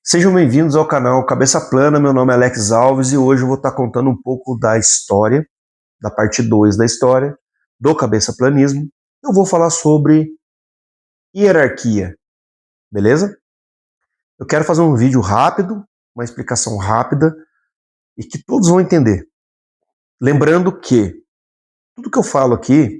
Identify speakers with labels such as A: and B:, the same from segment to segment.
A: Sejam bem-vindos ao canal Cabeça Plana, meu nome é Alex Alves e hoje eu vou estar contando um pouco da história, da parte 2 da história, do Cabeça Planismo. Eu vou falar sobre hierarquia, beleza? Eu quero fazer um vídeo rápido, uma explicação rápida e que todos vão entender. Lembrando que tudo que eu falo aqui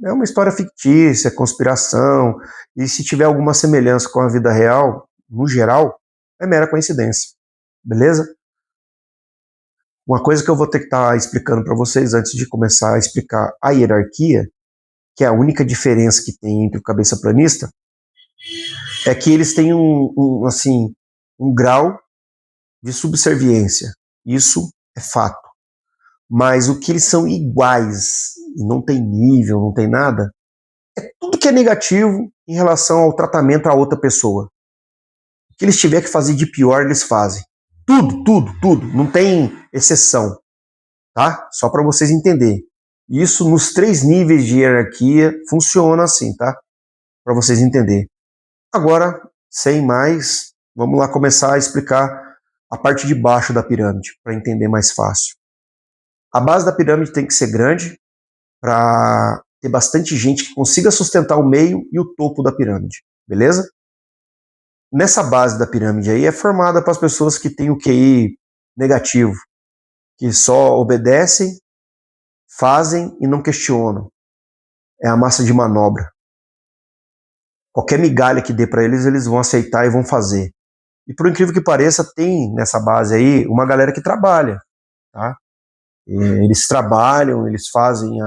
A: é uma história fictícia, conspiração, e se tiver alguma semelhança com a vida real, no geral, é mera coincidência, beleza? Uma coisa que eu vou ter que estar explicando para vocês antes de começar a explicar a hierarquia, que é a única diferença que tem entre o cabeça planista, é que eles têm um grau de subserviência. Isso é fato. Mas o que eles são iguais, e não tem nível, não tem nada, é tudo que é negativo em relação ao tratamento a outra pessoa. O que eles tiver que fazer de pior, eles fazem. Tudo, tudo, tudo. Não tem exceção. Tá? Só para vocês entenderem. Isso nos 3 níveis de hierarquia funciona assim, tá? Para vocês entenderem. Agora, sem mais, vamos lá começar a explicar a parte de baixo da pirâmide, para entender mais fácil. A base da pirâmide tem que ser grande para ter bastante gente que consiga sustentar o meio e o topo da pirâmide, beleza? Nessa base da pirâmide aí é formada para as pessoas que têm o QI negativo, que só obedecem, fazem e não questionam. É a massa de manobra. Qualquer migalha que dê para eles, eles vão aceitar e vão fazer. E por incrível que pareça, tem nessa base aí uma galera que trabalha, tá? Eles trabalham, eles fazem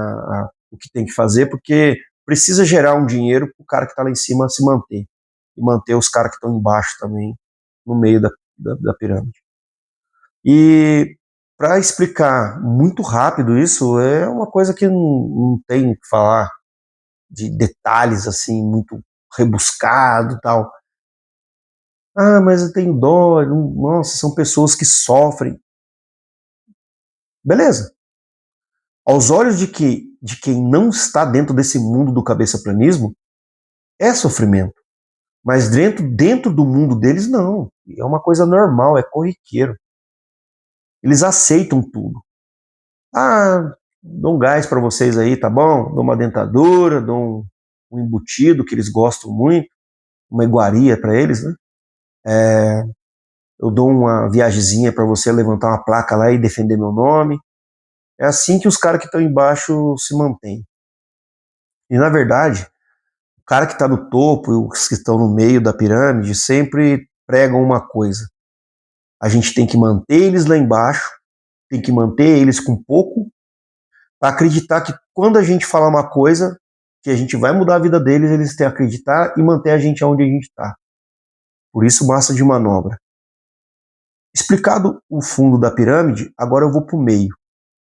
A: o que tem que fazer, porque precisa gerar um dinheiro para o cara que está lá em cima se manter. E manter os caras que estão embaixo também, no meio da pirâmide. E para explicar muito rápido isso, é uma coisa que não tem o que falar de detalhes assim, muito rebuscado e tal. Ah, mas eu tenho dó, nossa, são pessoas que sofrem. Beleza. Aos olhos de quem não está dentro desse mundo do cabeça-planismo, é sofrimento. Mas dentro do mundo deles, não. É uma coisa normal, é corriqueiro. Eles aceitam tudo. Ah, dou um gás para vocês aí, tá bom? Dou uma dentadura, dou um embutido que eles gostam muito, uma iguaria para eles, né? Eu dou uma viagemzinha para você levantar uma placa lá e defender meu nome. É assim que os caras que estão embaixo se mantêm. E na verdade, o cara que está no topo e os que estão no meio da pirâmide sempre pregam uma coisa. A gente tem que manter eles lá embaixo, tem que manter eles com pouco, para acreditar que quando a gente falar uma coisa, que a gente vai mudar a vida deles, eles têm que acreditar e manter a gente onde a gente está. Por isso, massa de manobra. Explicado o fundo da pirâmide, agora eu vou para o meio.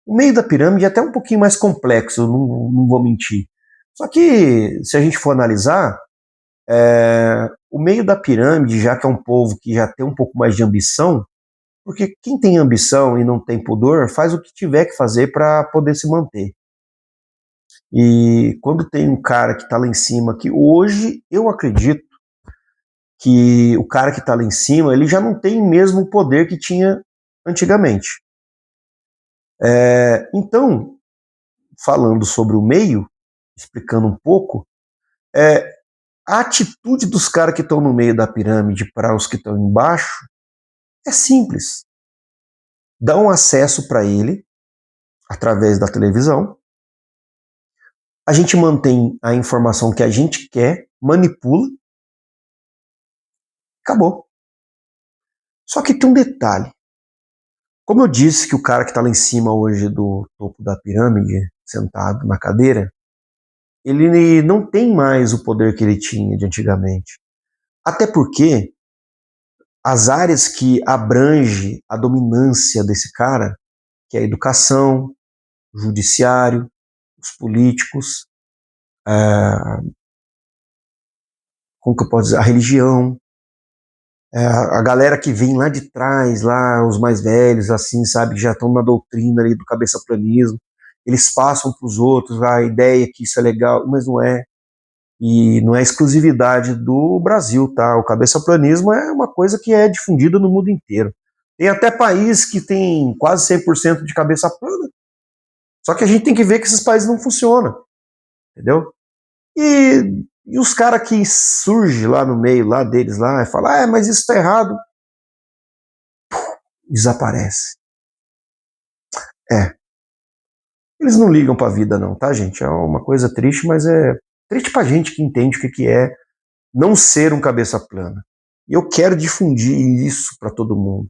A: O meio da pirâmide é até um pouquinho mais complexo, não vou mentir. Só que, se a gente for analisar, o meio da pirâmide, já que é um povo que já tem um pouco mais de ambição, porque quem tem ambição e não tem pudor, faz o que tiver que fazer para poder se manter. E quando tem um cara que está lá em cima, que hoje eu acredito que o cara que está lá em cima, ele já não tem mesmo o poder que tinha antigamente. Então, falando sobre o meio, explicando um pouco, a atitude dos caras que estão no meio da pirâmide para os que estão embaixo é simples. Dá um acesso para ele através da televisão. A gente mantém a informação que a gente quer, manipula, acabou. Só que tem um detalhe. Como eu disse que o cara que está lá em cima hoje do topo da pirâmide, sentado na cadeira, ele não tem mais o poder que ele tinha de antigamente. Até porque as áreas que abrange a dominância desse cara, que é a educação, o judiciário, os políticos, como que eu posso dizer, a religião, a galera que vem lá de trás, lá os mais velhos, assim, sabe, que já estão na doutrina ali do cabeça-planismo, eles passam para os outros a ideia que isso é legal, mas não é. E não é exclusividade do Brasil, tá? O cabeçaplanismo é uma coisa que é difundida no mundo inteiro. Tem até país que tem quase 100% de cabeça plana. Só que a gente tem que ver que esses países não funcionam, entendeu? E os caras que surgem lá no meio lá deles lá e falam, mas isso tá errado, desaparece. Eles não ligam pra vida não, tá, gente? É uma coisa triste, mas é triste pra gente que entende o que é não ser um cabeça plana. E eu quero difundir isso para todo mundo.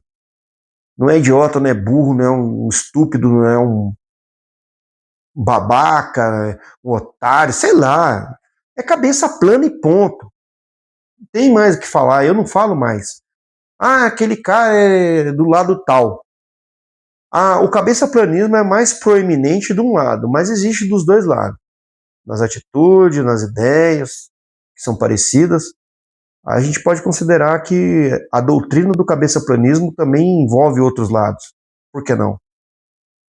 A: Não é idiota, não é burro, não é um estúpido, não é um babaca, um otário, sei lá. É cabeça plana e ponto. Não tem mais o que falar, eu não falo mais. Aquele cara é do lado tal. O cabeça-planismo é mais proeminente de um lado, mas existe dos dois lados. Nas atitudes, nas ideias, que são parecidas. A gente pode considerar que a doutrina do cabeça-planismo também envolve outros lados. Por que não?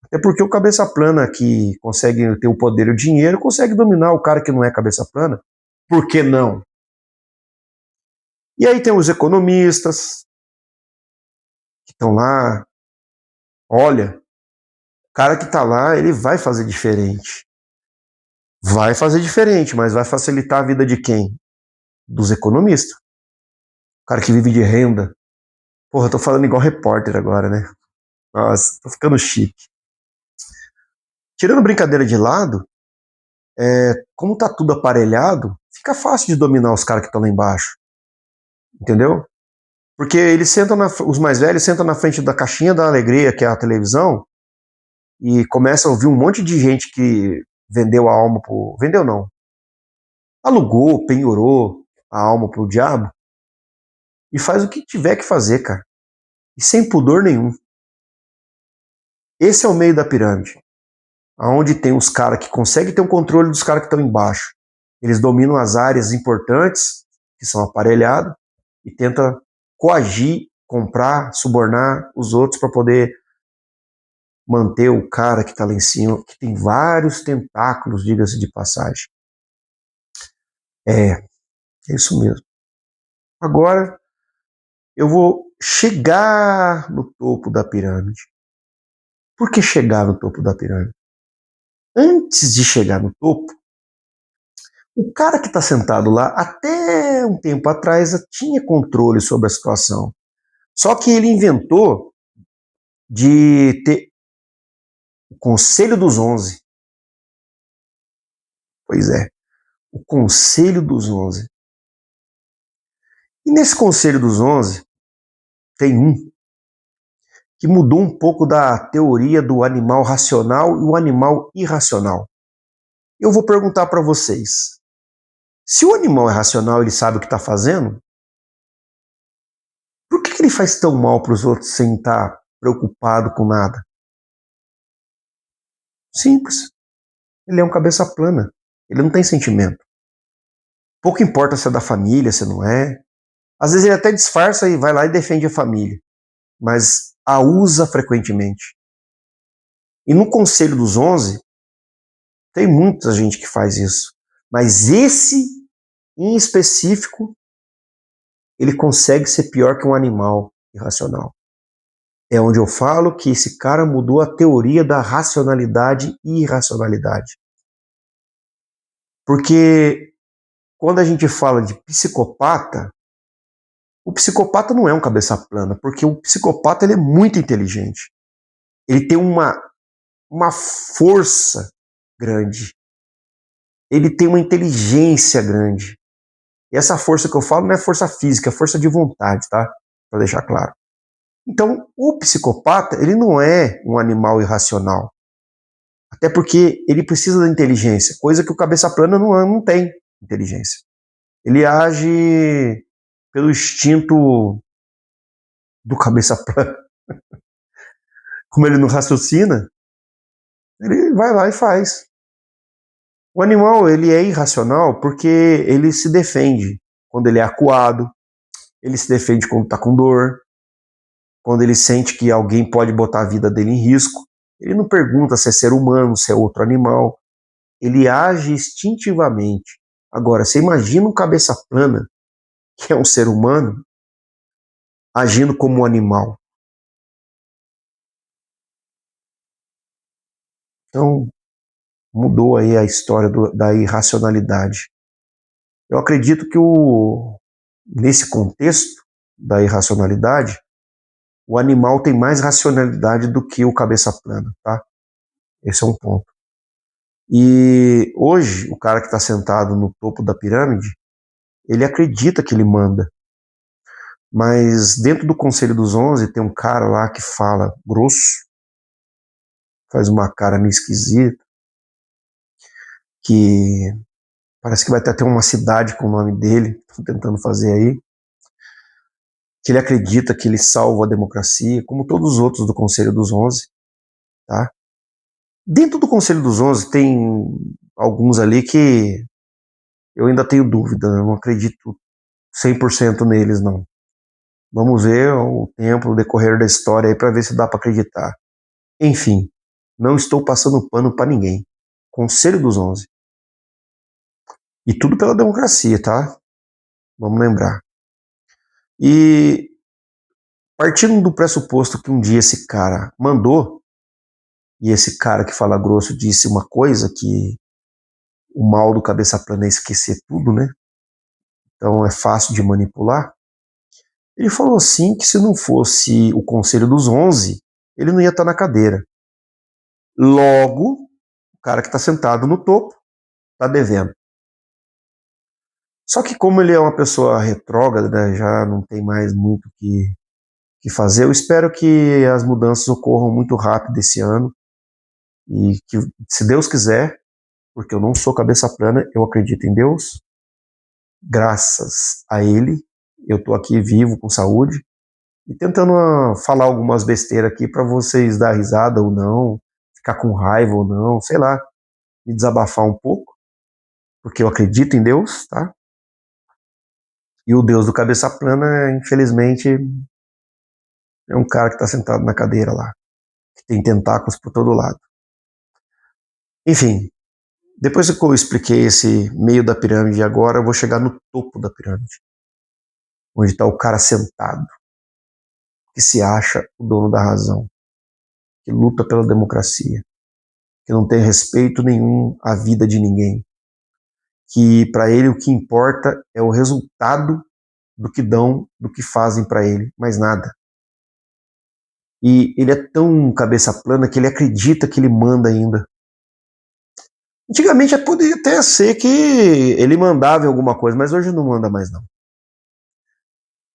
A: Até porque o cabeça plana que consegue ter o poder e o dinheiro consegue dominar o cara que não é cabeça plana. Por que não? E aí tem os economistas que estão lá. Olha, o cara que está lá, ele vai fazer diferente. Vai fazer diferente, mas vai facilitar a vida de quem? Dos economistas. O cara que vive de renda. Porra, eu tô falando igual repórter agora, né? Nossa, tô ficando chique. Tirando brincadeira de lado, como tá tudo aparelhado, fica fácil de dominar os caras que estão lá embaixo. Entendeu? Porque eles sentam os mais velhos sentam na frente da caixinha da alegria, que é a televisão, e começam a ouvir um monte de gente que vendeu a alma pro... Vendeu não. Alugou, penhorou a alma pro diabo e faz o que tiver que fazer, cara. E sem pudor nenhum. Esse é o meio da pirâmide. Onde tem os caras que conseguem ter o controle dos caras que estão embaixo. Eles dominam as áreas importantes, que são aparelhadas, e tentam coagir, comprar, subornar os outros para poder manter o cara que está lá em cima, que tem vários tentáculos, diga-se de passagem. É isso mesmo. Agora, eu vou chegar no topo da pirâmide. Por que chegar no topo da pirâmide? Antes de chegar no topo, o cara que está sentado lá, até um tempo atrás, tinha controle sobre a situação. Só que ele inventou de ter o Conselho dos 11. Pois é, o Conselho dos 11. E nesse Conselho dos 11, tem um que mudou um pouco da teoria do animal racional e o animal irracional. Eu vou perguntar para vocês, se o animal é racional, ele sabe o que está fazendo, por que ele faz tão mal para os outros sem estar preocupado com nada? Simples. Ele é um cabeça plana. Ele não tem sentimento. Pouco importa se é da família, se não é. Às vezes ele até disfarça e vai lá e defende a família, mas a usa frequentemente. E no Conselho dos 11, tem muita gente que faz isso. Mas esse, em específico, ele consegue ser pior que um animal irracional. É onde eu falo que esse cara mudou a teoria da racionalidade e irracionalidade. Porque quando a gente fala de psicopata, o psicopata não é um cabeça plana, porque o psicopata ele é muito inteligente. Ele tem uma força grande. Ele tem uma inteligência grande. E essa força que eu falo não é força física, é força de vontade, tá? Para deixar claro. Então, o psicopata, ele não é um animal irracional. Até porque ele precisa da inteligência, coisa que o cabeça plana não tem inteligência. Ele age pelo instinto do cabeça plana. Como ele não raciocina, ele vai lá e faz. O animal, ele é irracional porque ele se defende quando ele é acuado, ele se defende quando está com dor, quando ele sente que alguém pode botar a vida dele em risco. Ele não pergunta se é ser humano, se é outro animal. Ele age instintivamente. Agora, você imagina um cabeça plana, que é um ser humano, agindo como um animal. Então, mudou aí a história da irracionalidade. Eu acredito que nesse contexto da irracionalidade, o animal tem mais racionalidade do que o cabeça plana, tá? Esse é um ponto. E hoje, o cara que está sentado no topo da pirâmide, ele acredita que ele manda. Mas dentro do Conselho dos 11 tem um cara lá que fala grosso, faz uma cara meio esquisita, que parece que vai ter até uma cidade com o nome dele, estou tentando fazer aí, que ele acredita que ele salva a democracia, como todos os outros do Conselho dos 11, tá? Dentro do Conselho dos 11 tem alguns ali que eu ainda tenho dúvida, eu não acredito 100% neles, não. Vamos ver o tempo, o decorrer da história aí para ver se dá para acreditar. Enfim, não estou passando pano para ninguém. Conselho dos 11. E tudo pela democracia, tá? Vamos lembrar. E partindo do pressuposto que um dia esse cara mandou, e esse cara que fala grosso disse uma coisa que o mal do cabeça plana é esquecer tudo, né? Então é fácil de manipular. Ele falou assim que se não fosse o Conselho dos 11, ele não ia estar na cadeira. Logo, o cara que está sentado no topo está devendo. Só que como ele é uma pessoa retrógrada, né, já não tem mais muito o que fazer, eu espero que as mudanças ocorram muito rápido esse ano e que, se Deus quiser, porque eu não sou cabeça plana, eu acredito em Deus, graças a Ele, eu estou aqui vivo, com saúde, e tentando falar algumas besteiras aqui para vocês dar risada ou não, ficar com raiva ou não, sei lá, me desabafar um pouco, porque eu acredito em Deus, tá? E o Deus do cabeça plana, infelizmente, é um cara que está sentado na cadeira lá, que tem tentáculos por todo lado. Enfim, depois que eu expliquei esse meio da pirâmide, agora eu vou chegar no topo da pirâmide, onde está o cara sentado, que se acha o dono da razão, que luta pela democracia, que não tem respeito nenhum à vida de ninguém, que para ele o que importa é o resultado do que dão, do que fazem para ele, mais nada. E ele é tão cabeça plana que ele acredita que ele manda ainda. Antigamente poderia até ser que ele mandava em alguma coisa, mas hoje não manda mais não.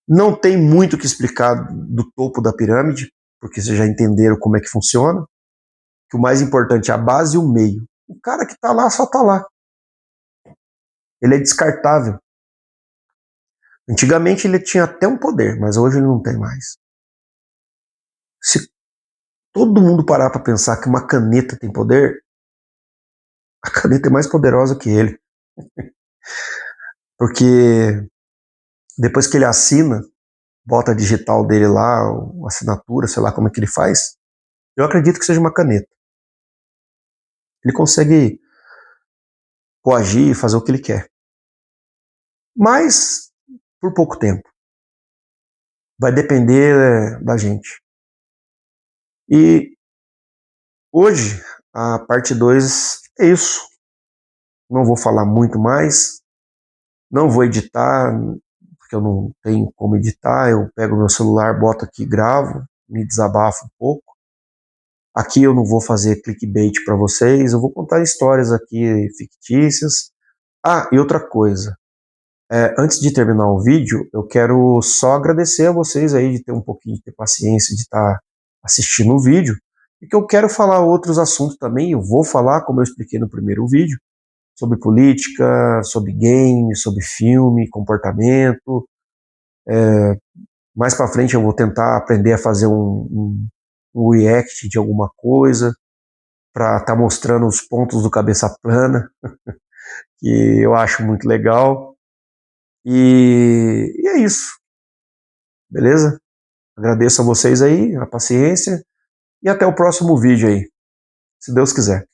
A: Não tem muito o que explicar do topo da pirâmide, porque vocês já entenderam como é que funciona, que o mais importante é a base e o meio. O cara que está lá só está lá. Ele é descartável. Antigamente ele tinha até um poder, mas hoje ele não tem mais. Se todo mundo parar para pensar que uma caneta tem poder, a caneta é mais poderosa que ele. Porque depois que ele assina, bota a digital dele lá, a assinatura, sei lá como é que ele faz, eu acredito que seja uma caneta. Ele consegue coagir e fazer o que ele quer. Mas por pouco tempo. Vai depender da gente. E hoje, a parte 2 é isso. Não vou falar muito mais, não vou editar, porque eu não tenho como editar, eu pego meu celular, boto aqui, gravo, me desabafo um pouco. Aqui eu não vou fazer clickbait para vocês, eu vou contar histórias aqui fictícias. Ah, e outra coisa, antes de terminar o vídeo, eu quero só agradecer a vocês aí de ter um pouquinho de ter paciência de estar assistindo o vídeo, e que eu quero falar outros assuntos também, eu vou falar, como eu expliquei no primeiro vídeo, sobre política, sobre game, sobre filme, comportamento. Mais para frente eu vou tentar aprender a fazer um react de alguma coisa, para estar mostrando os pontos do cabeça plana, que eu acho muito legal. E é isso, beleza? Agradeço a vocês aí, a paciência, e até o próximo vídeo aí, se Deus quiser.